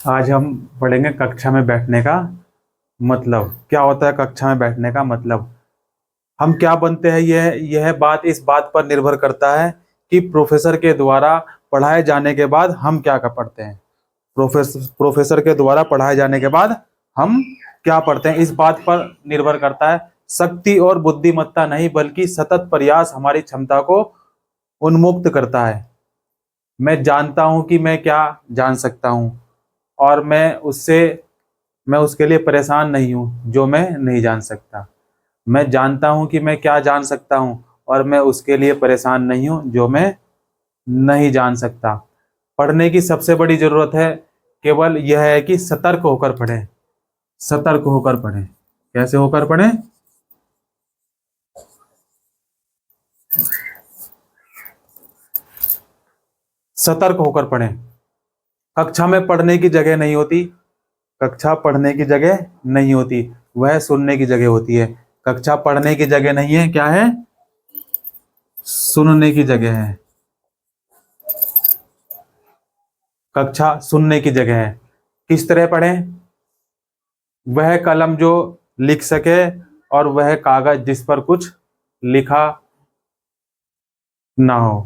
आज हम पढ़ेंगे कक्षा में बैठने का मतलब। क्या होता है कक्षा में बैठने का मतलब? हम क्या बनते हैं, यह बात इस बात पर निर्भर करता है कि प्रोफेसर के द्वारा पढ़ाए जाने के बाद हम क्या कर पढ़ते हैं। प्रोफेसर के द्वारा पढ़ाए जाने के बाद हम क्या पढ़ते हैं, इस बात पर निर्भर करता है। शक्ति और बुद्धिमत्ता नहीं, बल्कि सतत प्रयास हमारी क्षमता को उन्मुक्त करता है। मैं जानता हूं कि मैं क्या जान सकता हूं, और मैं उसके लिए परेशान नहीं हूं जो मैं नहीं जान सकता। मैं जानता हूं कि मैं क्या जान सकता हूं, और मैं उसके लिए परेशान नहीं हूं जो मैं नहीं जान सकता। पढ़ने की सबसे बड़ी जरूरत है केवल यह है कि सतर्क होकर पढ़ें। सतर्क होकर पढ़ें। कैसे होकर पढ़ें? सतर्क होकर पढ़ें। कक्षा में पढ़ने की जगह नहीं होती। कक्षा पढ़ने की जगह नहीं होती, वह सुनने की जगह होती है। कक्षा पढ़ने की जगह नहीं है, क्या है? सुनने की जगह है। कक्षा सुनने की जगह है। किस तरह पढ़ें? वह कलम जो लिख सके, और वह कागज जिस पर कुछ लिखा ना हो।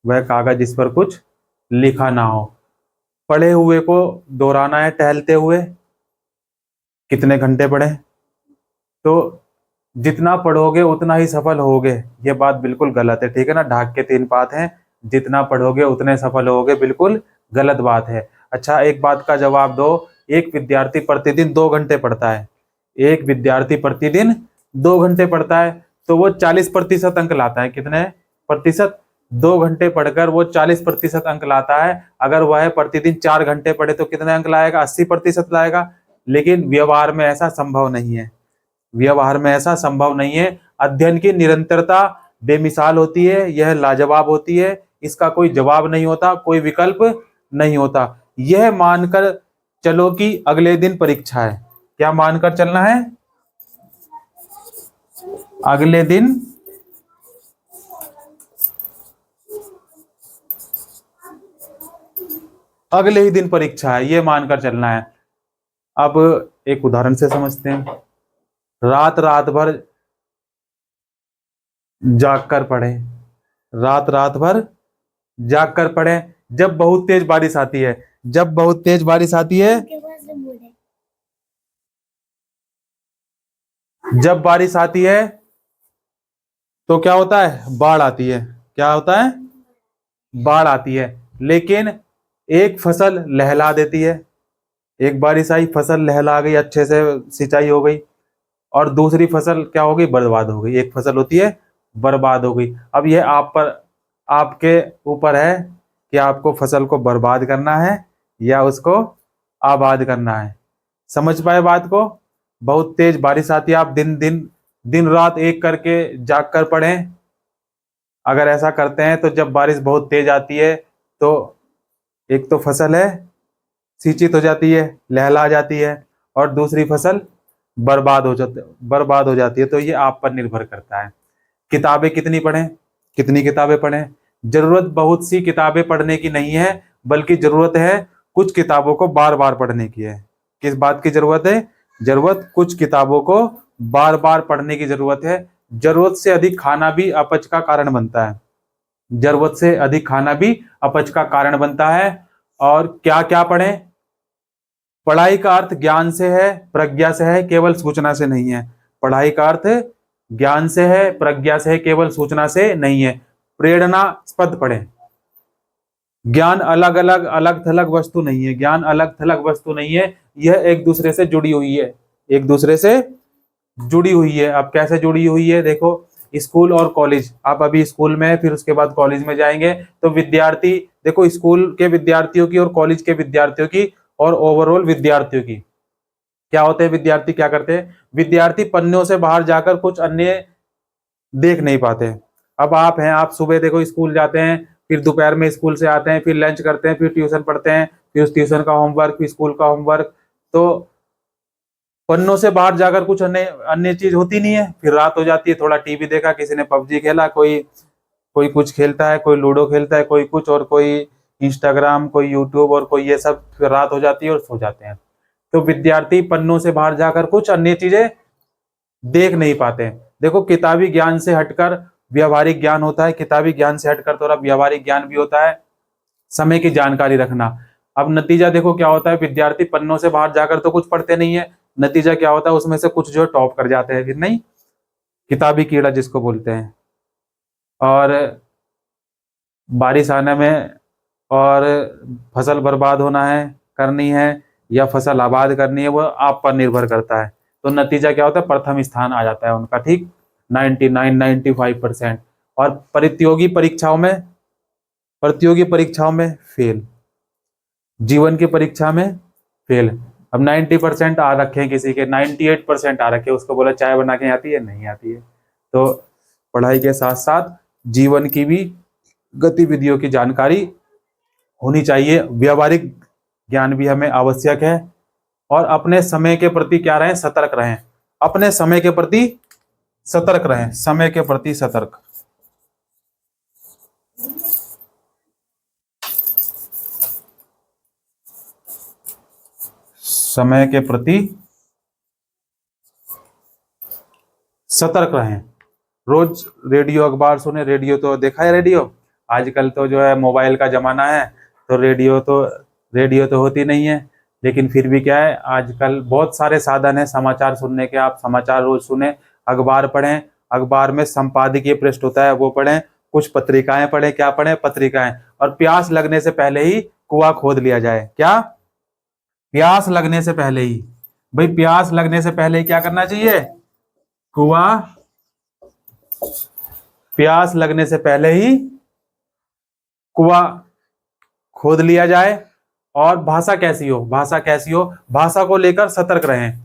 वह कागज जिस पर कुछ लिखा ना हो। पढ़े हुए को दोहराना है टहलते हुए। कितने घंटे पढ़ें? तो जितना पढ़ोगे उतना ही सफल होगे, ये बात बिल्कुल गलत है। ठीक है ना? ढाक के तीन बात है। जितना पढ़ोगे उतने सफल होगे, बिल्कुल गलत बात है। अच्छा, एक बात का जवाब दो। एक विद्यार्थी प्रतिदिन 2 घंटे पढ़ता है। एक विद्यार्थी प्रतिदिन 2 घंटे पढ़ता है, तो वो 40% अंक लाता है। कितने प्रतिशत? 2 घंटे पढ़कर वो 40% अंक लाता है। अगर वह प्रतिदिन 4 घंटे पढ़े तो कितने अंक लाएगा? 80% लाएगा। लेकिन व्यवहार में ऐसा संभव नहीं है। व्यवहार में ऐसा संभव नहीं है। अध्ययन की निरंतरता बेमिसाल होती है, यह लाजवाब होती है। इसका कोई जवाब नहीं होता, कोई विकल्प नहीं होता। यह मानकर चलो कि अगले दिन परीक्षा है। क्या मानकर चलना है? अगले दिन अगले ही दिन परीक्षा है, यह मानकर चलना है। अब एक उदाहरण से समझते हैं। रात रात भर जागकर पढ़े। रात रात भर जागकर पढ़े। जब बहुत तेज बारिश आती है, जब बहुत तेज बारिश आती है, जब बारिश आती है तो क्या होता है? बाढ़ आती है। क्या होता है? बाढ़ आती है। लेकिन एक फसल लहला देती है। एक बारिश आई, फसल लहला गई, अच्छे से सिंचाई हो गई, और दूसरी फसल क्या हो गई? बर्बाद हो गई। एक फसल होती है बर्बाद हो गई। अब यह आपके ऊपर है कि आपको फसल को बर्बाद करना है या उसको आबाद करना है। समझ पाए बात को? बहुत तेज बारिश आती है, आप दिन दिन दिन रात एक करके जाग कर पढ़ें। अगर ऐसा करते हैं तो जब बारिश बहुत तेज आती है तो एक तो फसल है सिंचित हो जाती है, लहला जाती है, और दूसरी फसल बर्बाद हो जाती है। तो ये आप पर निर्भर करता है। किताबें कितनी पढ़ें? कितनी किताबें पढ़ें? जरूरत बहुत सी किताबें पढ़ने की नहीं है, बल्कि जरूरत है कुछ किताबों को बार बार पढ़ने की है। किस बात की जरूरत है? जरूरत कुछ किताबों को बार बार पढ़ने की जरूरत है। जरूरत से अधिक खाना भी अपच का कारण बनता है। जरूरत से अधिक खाना भी अपच का कारण बनता है। और क्या क्या पढ़ें? पढ़ाई का अर्थ ज्ञान से है, प्रज्ञा से है, केवल सूचना से नहीं है। पढ़ाई का अर्थ ज्ञान से है, प्रज्ञा से है, केवल सूचना से नहीं है। प्रेरणास्पद पढ़ें। ज्ञान अलग अलग अलग थलग वस्तु नहीं है। ज्ञान अलग थलग वस्तु नहीं है, यह एक दूसरे से जुड़ी हुई है। एक दूसरे से जुड़ी हुई है। अब कैसे जुड़ी हुई है? देखो, स्कूल और कॉलेज, आप अभी स्कूल में है, फिर उसके बाद कॉलेज में जाएंगे, तो विद्यार्थी, देखो, स्कूल के विद्यार्थियों की और कॉलेज के विद्यार्थियों की और ओवरऑल विद्यार्थियों की क्या होते हैं? विद्यार्थी क्या करते हैं? विद्यार्थी पन्नों से बाहर जाकर कुछ अन्य देख नहीं पाते। अब आप हैं, आप सुबह देखो स्कूल जाते हैं, फिर दोपहर में स्कूल से आते हैं, फिर लंच करते हैं, फिर ट्यूशन पढ़ते हैं, फिर उस ट्यूशन का होमवर्क, फिर स्कूल का होमवर्क। तो पन्नों से बाहर जाकर कुछ अन्य अन्य चीज होती नहीं है। फिर रात हो जाती है, थोड़ा टीवी देखा, किसी ने पबजी खेला, कोई कोई कुछ खेलता है, कोई लूडो खेलता है, कोई कुछ, और कोई इंस्टाग्राम, कोई यूट्यूब और कोई ये सब, फिर रात हो जाती है और सो जाते हैं। तो विद्यार्थी पन्नों से बाहर जाकर कुछ अन्य चीजें देख नहीं पाते हैं। देखो, किताबी ज्ञान से हटकर व्यवहारिक ज्ञान होता है, किताबी ज्ञान से हटकर थोड़ा व्यवहारिक ज्ञान भी होता है, समय की जानकारी रखना। अब नतीजा देखो क्या होता है, विद्यार्थी पन्नों से बाहर जाकर तो कुछ पढ़ते नहीं है, नतीजा क्या होता है, उसमें से कुछ जो टॉप कर जाते हैं, फिर नहीं, किताबी कीड़ा जिसको बोलते हैं। और बारिश आने में और फसल बर्बाद होना है, करनी है, या फसल आबाद करनी है, वो आप पर निर्भर करता है। तो नतीजा क्या होता है, प्रथम स्थान आ जाता है उनका, ठीक, 99-95%। और प्रतियोगी परीक्षाओं में फेल, जीवन की परीक्षा में फेल। अब 90% आ रखे हैं, किसी के 98% आ रखे हैं, उसको बोला चाय बना के आती है, नहीं आती है। तो पढ़ाई के साथ साथ जीवन की भी गतिविधियों की जानकारी होनी चाहिए, व्यवहारिक ज्ञान भी हमें आवश्यक है। और अपने समय के प्रति क्या रहें, सतर्क रहें, अपने समय के प्रति सतर्क रहें, समय के प्रति सतर्क। समय के प्रति सतर्क रहें। रोज रेडियो अखबार सुने, रेडियो तो देखा है, रेडियो आजकल तो जो है मोबाइल का जमाना है, तो रेडियो तो होती नहीं है, लेकिन फिर भी क्या है, आजकल बहुत सारे साधन है समाचार सुनने के। आप समाचार रोज सुने, अखबार पढ़ें, अखबार में संपादकीय पृष्ठ होता है वो पढ़ें, कुछ पत्रिकाएं पढ़ें, क्या पढ़ें, पत्रिकाएं। और प्यास लगने से पहले ही कुआं खोद लिया जाए, क्या, प्यास लगने से पहले ही, भाई प्यास लगने से पहले ही क्या करना चाहिए, कुआं, प्यास लगने से पहले ही कुआं खोद लिया जाए। और भाषा कैसी हो, भाषा कैसी हो, भाषा को लेकर सतर्क रहें,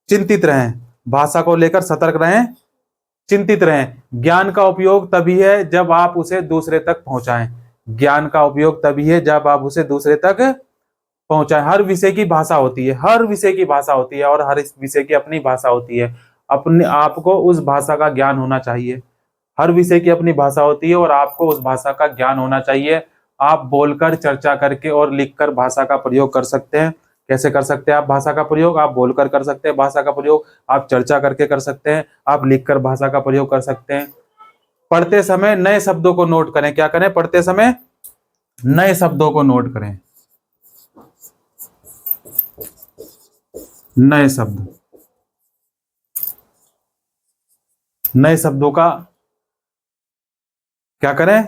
चिंतित रहें, भाषा को लेकर सतर्क रहें, चिंतित रहें। ज्ञान का उपयोग तभी है जब आप उसे दूसरे तक पहुंचाएं, ज्ञान का उपयोग तभी है जब आप उसे दूसरे तक पहुंचाएं। हर विषय की भाषा होती है, हर विषय की भाषा होती है, और हर विषय की अपनी भाषा होती है। अपने आपको उस भाषा का ज्ञान होना चाहिए। हर विषय की अपनी भाषा होती है और आपको उस भाषा का ज्ञान होना चाहिए। आप बोलकर, चर्चा करके और लिखकर भाषा का प्रयोग कर सकते हैं। कैसे कर सकते हैं आप भाषा का प्रयोग, आप बोलकर कर सकते हैं भाषा का प्रयोग, आप चर्चा करके कर सकते हैं, आप लिखकर भाषा का प्रयोग कर सकते हैं। पढ़ते समय नए शब्दों को नोट करें, क्या करें, पढ़ते समय नए शब्दों को नोट करें, नए शब्द, नए शब्दों का क्या करें,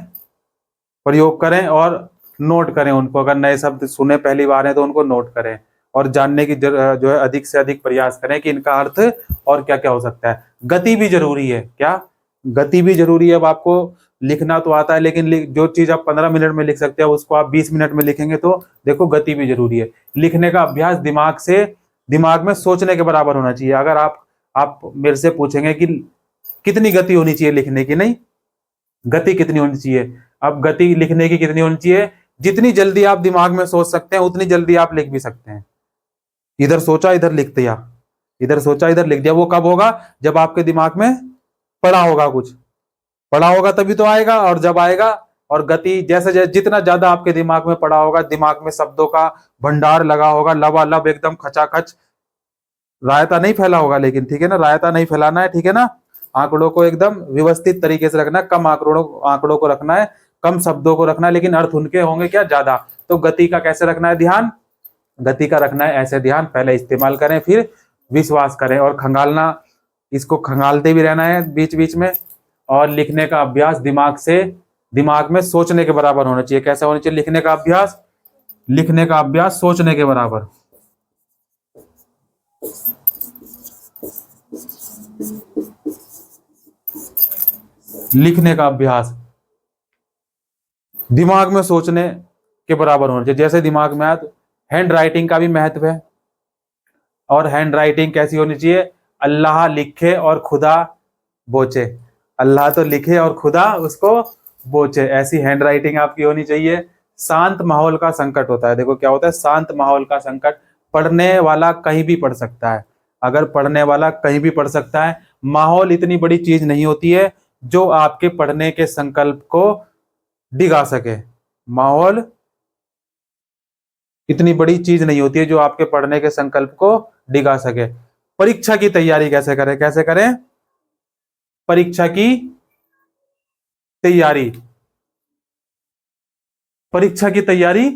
प्रयोग करें और नोट करें उनको। अगर नए शब्द सुने पहली बार है तो उनको नोट करें और जानने की जो है अधिक से अधिक प्रयास करें कि इनका अर्थ और क्या क्या हो सकता है। गति भी जरूरी है, क्या, गति भी जरूरी है। अब आपको लिखना तो आता है, लेकिन जो चीज आप 15 मिनट में लिख सकते हैं उसको आप 20 मिनट में लिखेंगे, तो देखो गति भी जरूरी है। लिखने का अभ्यास दिमाग में सोचने के बराबर होना चाहिए। अगर आप मेरे से पूछेंगे कि कितनी गति होनी चाहिए लिखने की, नहीं, गति कितनी होनी चाहिए। अब गति लिखने की कितनी होनी चाहिए, जितनी जल्दी आप दिमाग में सोच सकते हैं उतनी जल्दी आप लिख भी सकते हैं। इधर सोचा इधर लिख दिया, इधर सोचा इधर लिख दिया। वो कब होगा, जब आपके दिमाग में पड़ा होगा, कुछ पड़ा होगा तभी तो आएगा। और जब आएगा, और गति जैसे जितना ज्यादा आपके दिमाग में पड़ा होगा, दिमाग में शब्दों का भंडार लगा होगा, लबालब एकदम खचाखच, रायता नहीं फैला होगा, लेकिन ठीक है ना, रायता नहीं फैलाना है, ठीक है ना। आंकड़ों को एकदम व्यवस्थित तरीके से रखना है, कम आंकड़ों को रखना है, कम शब्दों को रखना है, लेकिन अर्थ उनके होंगे क्या, ज्यादा। तो गति का कैसे रखना है ध्यान, गति का रखना है ऐसे ध्यान, पहले इस्तेमाल करें फिर विश्वास करें। और खंगालना, इसको खंगालते भी रहना है बीच बीच में। और लिखने का अभ्यास दिमाग में सोचने के बराबर होना चाहिए। कैसा होना चाहिए लिखने का अभ्यास, लिखने का अभ्यास सोचने के बराबर। लिखने का अभ्यास दिमाग में सोचने के बराबर होना चाहिए। जैसे दिमाग में आया, हैंड राइटिंग का भी महत्व है। और हैंड राइटिंग कैसी होनी चाहिए, अल्लाह लिखे और खुदा बोचे, अल्लाह तो लिखे और खुदा उसको बोचे, ऐसी हैंड राइटिंग आपकी होनी चाहिए। शांत माहौल का संकट होता है, देखो क्या होता है, शांत माहौल का संकट। पढ़ने वाला कहीं भी पढ़ सकता है, अगर पढ़ने वाला कहीं भी पढ़ सकता है। माहौल इतनी बड़ी चीज नहीं होती है जो आपके पढ़ने के संकल्प को डिगा सके। माहौल इतनी बड़ी चीज नहीं होती है जो आपके पढ़ने के संकल्प को डिगा सके। परीक्षा की तैयारी कैसे करें, कैसे करें? परीक्षा की तैयारी, परीक्षा की तैयारी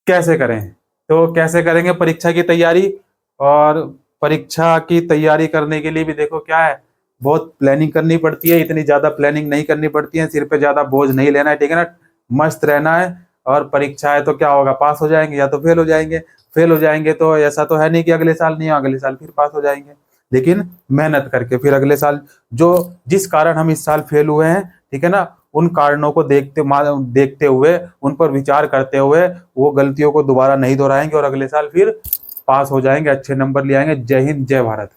कैसे करें? तो कैसे करेंगे परीक्षा की तैयारी? और परीक्षा की तैयारी करने के लिए भी देखो क्या है, बहुत प्लानिंग करनी पड़ती है। इतनी ज्यादा प्लानिंग नहीं करनी पड़ती है, सिर पे ज्यादा बोझ नहीं लेना है, ठीक है ना। मस्त रहना है। और परीक्षा है तो क्या होगा, पास हो जाएंगे या तो फेल हो जाएंगे। फेल हो जाएंगे तो ऐसा तो है नहीं कि अगले साल नहीं, अगले साल फिर पास हो जाएंगे, लेकिन मेहनत करके फिर अगले साल जो जिस कारण हम इस साल फेल हुए हैं, ठीक है ना, उन कारणों को देखते हुए, उन पर विचार करते हुए वो गलतियों को दोबारा नहीं दोहराएंगे और अगले साल फिर पास हो जाएंगे, अच्छे नंबर ले आएंगे। जय हिंद, जय भारत।